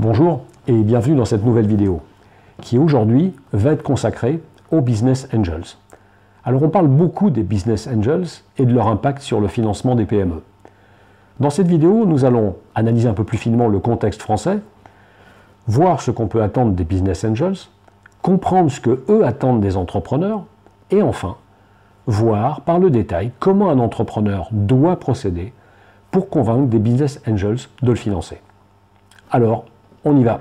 Bonjour et bienvenue dans cette nouvelle vidéo qui aujourd'hui va être consacrée aux Business Angels. Alors on parle beaucoup des Business Angels et de leur impact sur le financement des PME. Dans cette vidéo, nous allons analyser un peu plus finement le contexte français, voir ce qu'on peut attendre des Business Angels, comprendre ce que eux attendent des entrepreneurs et enfin, voir par le détail comment un entrepreneur doit procéder pour convaincre des Business Angels de le financer. Alors, on y va.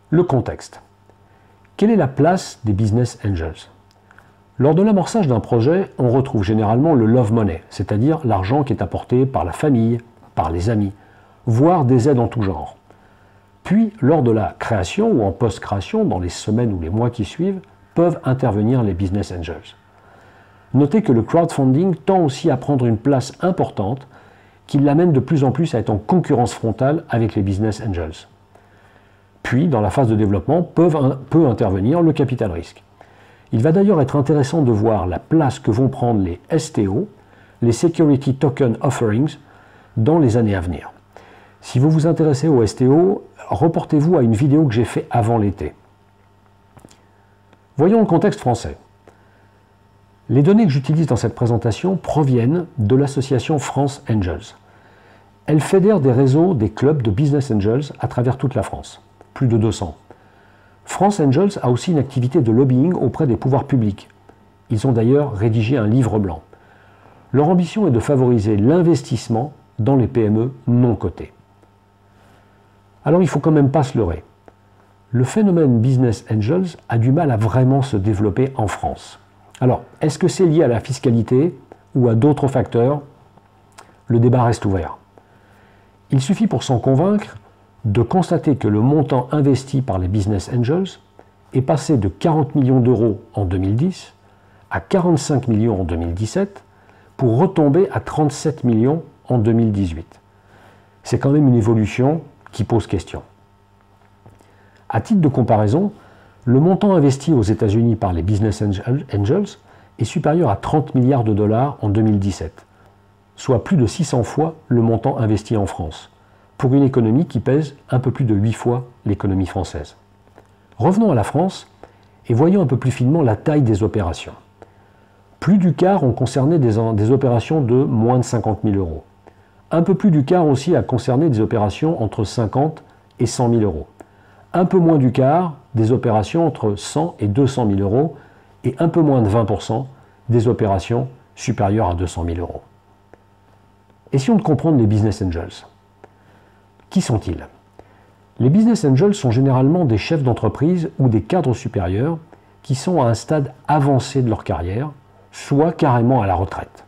Le contexte. Quelle est la place des Business Angels? Lors de l'amorçage d'un projet, on retrouve généralement le love money, c'est-à-dire l'argent qui est apporté par la famille, par les amis, voire des aides en tout genre. Puis, lors de la création ou en post-création, dans les semaines ou les mois qui suivent, peuvent intervenir les Business Angels. Notez que le crowdfunding tend aussi à prendre une place importante qui l'amène de plus en plus à être en concurrence frontale avec les Business Angels. Puis, dans la phase de développement, peut intervenir le capital risque. Il va d'ailleurs être intéressant de voir la place que vont prendre les STO, les Security Token Offerings, dans les années à venir. Si vous vous intéressez aux STO, reportez-vous à une vidéo que j'ai faite avant l'été. Voyons le contexte français. Les données que j'utilise dans cette présentation proviennent de l'association France Angels. Elle fédère des réseaux, des clubs de Business Angels à travers toute la France, plus de 200. France Angels a aussi une activité de lobbying auprès des pouvoirs publics. Ils ont d'ailleurs rédigé un livre blanc. Leur ambition est de favoriser l'investissement dans les PME non cotées. Alors il ne faut quand même pas se leurrer. Le phénomène Business Angels a du mal à vraiment se développer en France. Alors, est-ce que c'est lié à la fiscalité ou à d'autres facteurs? Le débat reste ouvert. Il suffit pour s'en convaincre de constater que le montant investi par les Business Angels est passé de 40 millions d'euros en 2010 à 45 millions en 2017 pour retomber à 37 millions en 2018. C'est quand même une évolution qui pose question. À titre de comparaison, le montant investi aux États-Unis par les Business Angels est supérieur à 30 milliards de dollars en 2017, soit plus de 600 fois le montant investi en France, pour une économie qui pèse un peu plus de 8 fois l'économie française. Revenons à la France et voyons un peu plus finement la taille des opérations. Plus du quart ont concerné des opérations de moins de 50 000 euros. Un peu plus du quart aussi a concerné des opérations entre 50 et 100 000 euros. Un peu moins du quart des opérations entre 100 et 200 000 euros et un peu moins de 20% des opérations supérieures à 200 000 euros. Essayons de comprendre les Business Angels. Qui sont-ils? Les Business Angels sont généralement des chefs d'entreprise ou des cadres supérieurs qui sont à un stade avancé de leur carrière, soit carrément à la retraite.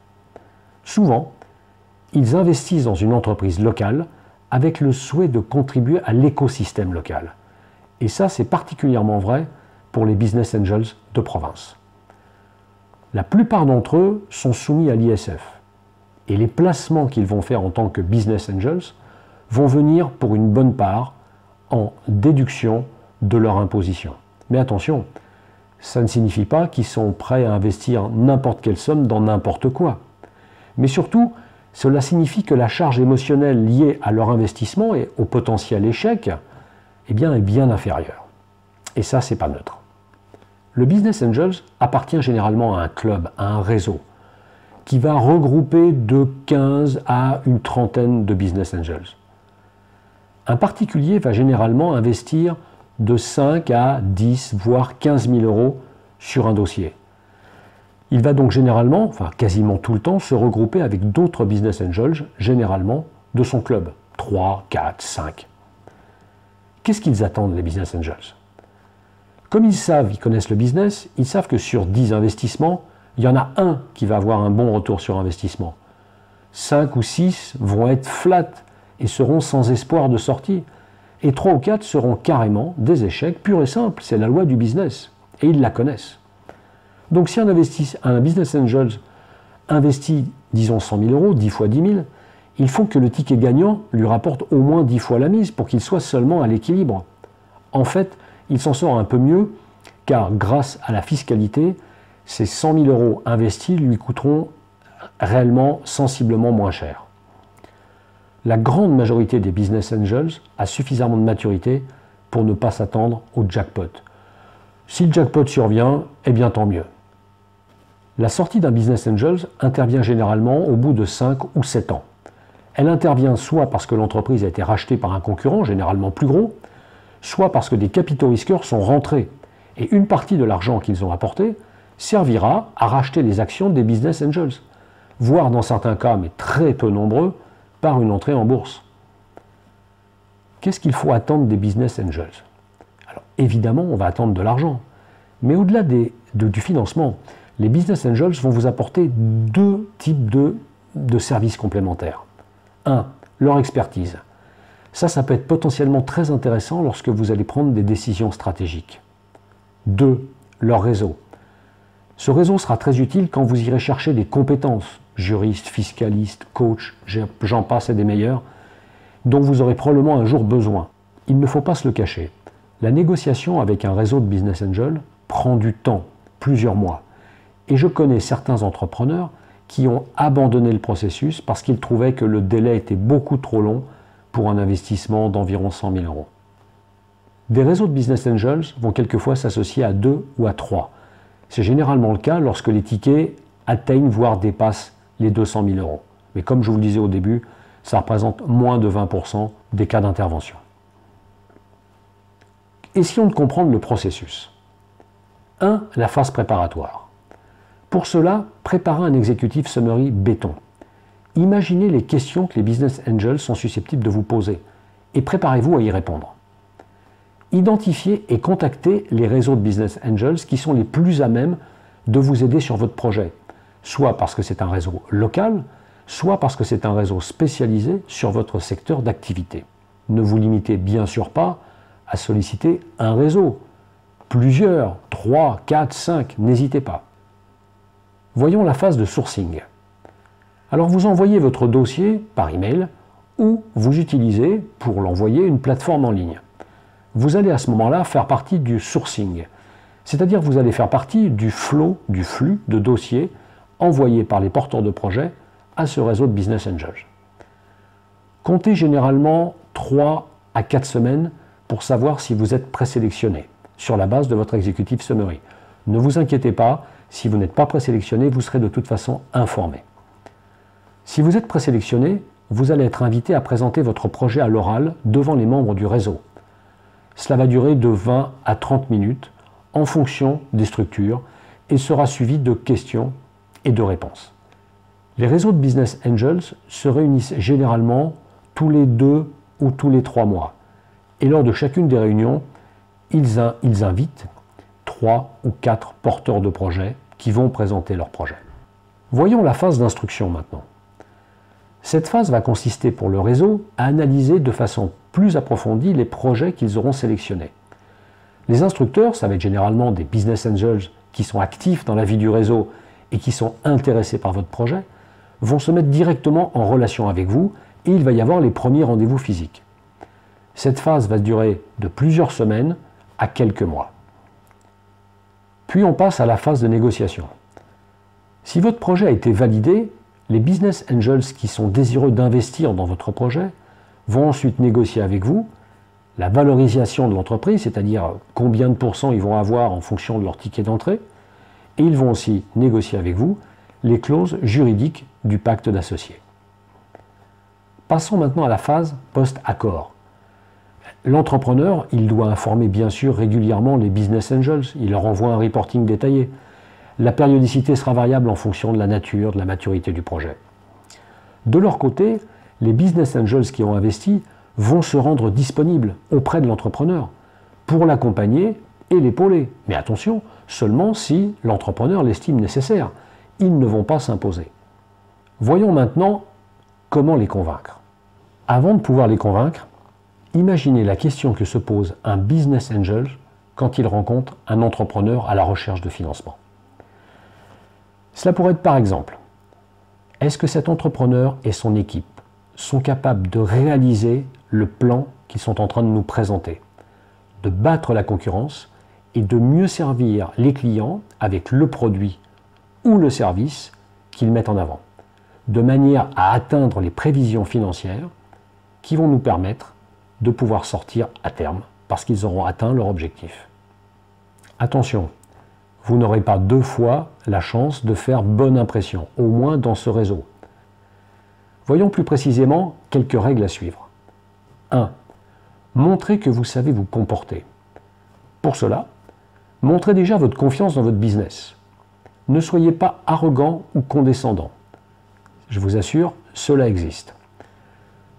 Souvent, ils investissent dans une entreprise locale avec le souhait de contribuer à l'écosystème local. Et ça, c'est particulièrement vrai pour les Business Angels de province. La plupart d'entre eux sont soumis à l'ISF. Et les placements qu'ils vont faire en tant que Business Angels vont venir pour une bonne part en déduction de leur imposition. Mais attention, ça ne signifie pas qu'ils sont prêts à investir n'importe quelle somme dans n'importe quoi. Mais surtout, cela signifie que la charge émotionnelle liée à leur investissement et au potentiel échec est bien inférieure. Et ça, c'est pas neutre. Le Business Angels appartient généralement à un club, à un réseau, qui va regrouper de 15 à une trentaine de Business Angels. Un particulier va généralement investir de 5 à 10, voire 15 000 euros sur un dossier. Il va donc généralement, enfin quasiment tout le temps, se regrouper avec d'autres Business Angels, généralement de son club, 3, 4, 5. Qu'est-ce qu'ils attendent, les Business Angels? Comme ils connaissent le business, ils savent que sur 10 investissements, il y en a un qui va avoir un bon retour sur investissement. 5 ou 6 vont être flat et seront sans espoir de sortie. Et 3 ou 4 seront carrément des échecs purs et simples. C'est la loi du business. Et ils la connaissent. Donc si un Business Angel investit, disons 100 000 euros, 10 fois 10 000, il faut que le ticket gagnant lui rapporte au moins 10 fois la mise pour qu'il soit seulement à l'équilibre. En fait, il s'en sort un peu mieux, car grâce à la fiscalité, ces 100 000 euros investis lui coûteront réellement sensiblement moins cher. La grande majorité des business angels a suffisamment de maturité pour ne pas s'attendre au jackpot. Si le jackpot survient, eh bien tant mieux. La sortie d'un business angel intervient généralement au bout de 5 ou 7 ans. Elle intervient soit parce que l'entreprise a été rachetée par un concurrent, généralement plus gros, soit parce que des capitaux risqueurs sont rentrés et une partie de l'argent qu'ils ont apporté servira à racheter les actions des business angels, voire dans certains cas, mais très peu nombreux, par une entrée en bourse. Qu'est-ce qu'il faut attendre des business angels? Alors évidemment, on va attendre de l'argent, mais au-delà du financement, les business angels vont vous apporter deux types de services complémentaires. Un, leur expertise. Ça peut être potentiellement très intéressant lorsque vous allez prendre des décisions stratégiques. 2. Leur réseau. Ce réseau sera très utile quand vous irez chercher des compétences, juristes, fiscalistes, coachs, j'en passe et des meilleurs, dont vous aurez probablement un jour besoin. Il ne faut pas se le cacher. La négociation avec un réseau de business angels prend du temps, plusieurs mois. Et je connais certains entrepreneurs qui ont abandonné le processus parce qu'ils trouvaient que le délai était beaucoup trop long pour un investissement d'environ 100 000 euros. Des réseaux de business angels vont quelquefois s'associer à 2 ou à 3. C'est généralement le cas lorsque les tickets atteignent voire dépassent les 200 000 euros. Mais comme je vous le disais au début, ça représente moins de 20% des cas d'intervention. Essayons de comprendre le processus. 1. La phase préparatoire. Pour cela, préparez un executive summary béton. Imaginez les questions que les business angels sont susceptibles de vous poser et préparez-vous à y répondre. Identifiez et contactez les réseaux de business angels qui sont les plus à même de vous aider sur votre projet, soit parce que c'est un réseau local, soit parce que c'est un réseau spécialisé sur votre secteur d'activité. Ne vous limitez bien sûr pas à solliciter un réseau. Plusieurs, 3, 4, 5, n'hésitez pas. Voyons la phase de sourcing. Alors vous envoyez votre dossier par email ou vous utilisez pour l'envoyer une plateforme en ligne. Vous allez à ce moment-là faire partie du sourcing, c'est-à-dire vous allez faire partie du flot, du flux de dossiers envoyés par les porteurs de projets à ce réseau de business angels. Comptez généralement 3 à 4 semaines pour savoir si vous êtes présélectionné sur la base de votre executive summary. Ne vous inquiétez pas, si vous n'êtes pas présélectionné, vous serez de toute façon informé. Si vous êtes présélectionné, vous allez être invité à présenter votre projet à l'oral devant les membres du réseau. Cela va durer de 20 à 30 minutes en fonction des structures et sera suivi de questions et de réponses. Les réseaux de business angels se réunissent généralement tous les 2 ou tous les 3 mois. Et lors de chacune des réunions, ils invitent 3 ou 4 porteurs de projets qui vont présenter leur projet. Voyons la phase d'instruction maintenant. Cette phase va consister pour le réseau à analyser de façon plus approfondie les projets qu'ils auront sélectionnés. Les instructeurs, ça va être généralement des business angels qui sont actifs dans la vie du réseau et qui sont intéressés par votre projet, vont se mettre directement en relation avec vous et il va y avoir les premiers rendez-vous physiques. Cette phase va durer de plusieurs semaines à quelques mois. Puis on passe à la phase de négociation. Si votre projet a été validé, les business angels qui sont désireux d'investir dans votre projet vont ensuite négocier avec vous la valorisation de l'entreprise, c'est-à-dire combien de pourcents ils vont avoir en fonction de leur ticket d'entrée, et ils vont aussi négocier avec vous les clauses juridiques du pacte d'associés. Passons maintenant à la phase post-accord. L'entrepreneur, il doit informer bien sûr régulièrement les business angels, il leur envoie un reporting détaillé. La périodicité sera variable en fonction de la nature, de la maturité du projet. De leur côté, les business angels qui ont investi vont se rendre disponibles auprès de l'entrepreneur pour l'accompagner et l'épauler. Mais attention, seulement si l'entrepreneur l'estime nécessaire. Ils ne vont pas s'imposer. Voyons maintenant comment les convaincre. Avant de pouvoir les convaincre, imaginez la question que se pose un business angel quand il rencontre un entrepreneur à la recherche de financement. Cela pourrait être par exemple, est-ce que cet entrepreneur et son équipe sont capables de réaliser le plan qu'ils sont en train de nous présenter, de battre la concurrence et de mieux servir les clients avec le produit ou le service qu'ils mettent en avant, de manière à atteindre les prévisions financières qui vont nous permettre de pouvoir sortir à terme parce qu'ils auront atteint leur objectif. Attention, vous n'aurez pas 2 fois la chance de faire bonne impression, au moins dans ce réseau. Voyons plus précisément quelques règles à suivre. 1. Montrez que vous savez vous comporter. Pour cela, montrez déjà votre confiance dans votre business. Ne soyez pas arrogant ou condescendant. Je vous assure, cela existe.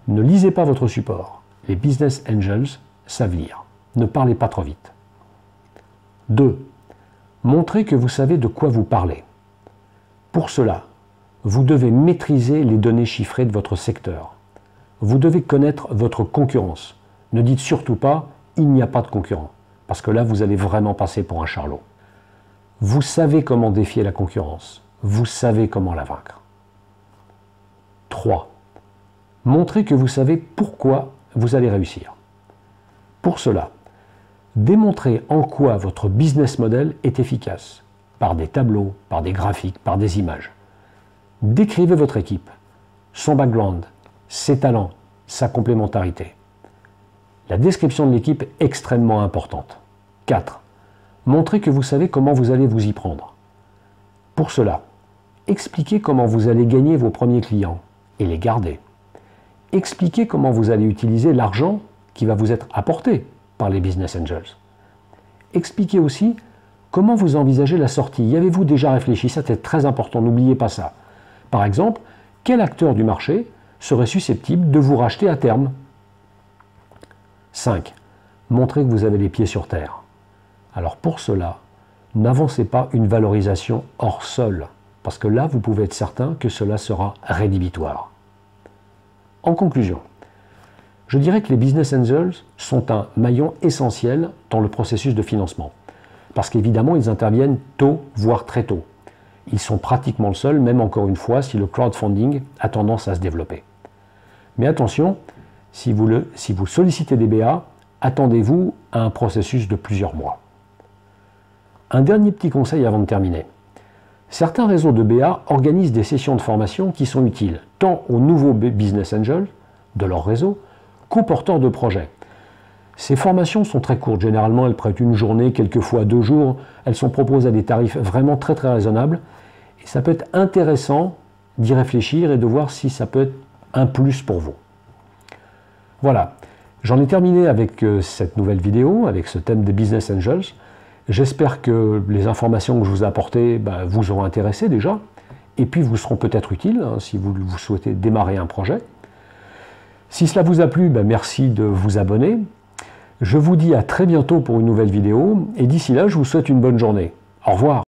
Ne lisez pas votre support. Les business angels savent lire. Ne parlez pas trop vite. 2. Montrez que vous savez de quoi vous parlez. Pour cela, vous devez maîtriser les données chiffrées de votre secteur. Vous devez connaître votre concurrence. Ne dites surtout pas « il n'y a pas de concurrent », parce que là, vous allez vraiment passer pour un charlot. Vous savez comment défier la concurrence. Vous savez comment la vaincre. 3. Montrez que vous savez pourquoi vous allez réussir. Pour cela, démontrez en quoi votre business model est efficace, par des tableaux, par des graphiques, par des images. Décrivez votre équipe, son background, ses talents, sa complémentarité. La description de l'équipe est extrêmement importante. 4. Montrez que vous savez comment vous allez vous y prendre. Pour cela, expliquez comment vous allez gagner vos premiers clients et les garder. Expliquez comment vous allez utiliser l'argent qui va vous être apporté par les business angels. Expliquez aussi comment vous envisagez la sortie. Y avez-vous déjà réfléchi? Ça, c'est très important, n'oubliez pas ça. Par exemple, quel acteur du marché serait susceptible de vous racheter à terme? 5. Montrez que vous avez les pieds sur terre. Alors pour cela, n'avancez pas une valorisation hors sol, parce que là, vous pouvez être certain que cela sera rédhibitoire. En conclusion, je dirais que les business angels sont un maillon essentiel dans le processus de financement, parce qu'évidemment, ils interviennent tôt, voire très tôt. Ils sont pratiquement le seul, même encore une fois, si le crowdfunding a tendance à se développer. Mais attention, si vous sollicitez des BA, attendez-vous à un processus de plusieurs mois. Un dernier petit conseil avant de terminer. Certains réseaux de BA organisent des sessions de formation qui sont utiles tant aux nouveaux business angels de leur réseau qu'aux porteurs de projets. Ces formations sont très courtes, généralement elles prêtent une journée, quelquefois 2 jours, elles sont proposées à des tarifs vraiment très raisonnables et ça peut être intéressant d'y réfléchir et de voir si ça peut être un plus pour vous. Voilà, j'en ai terminé avec cette nouvelle vidéo, avec ce thème des business angels. J'espère que les informations que je vous ai apportées vous auront intéressé déjà, et puis vous seront peut-être utiles si vous souhaitez démarrer un projet. Si cela vous a plu, merci de vous abonner. Je vous dis à très bientôt pour une nouvelle vidéo, et d'ici là, je vous souhaite une bonne journée. Au revoir.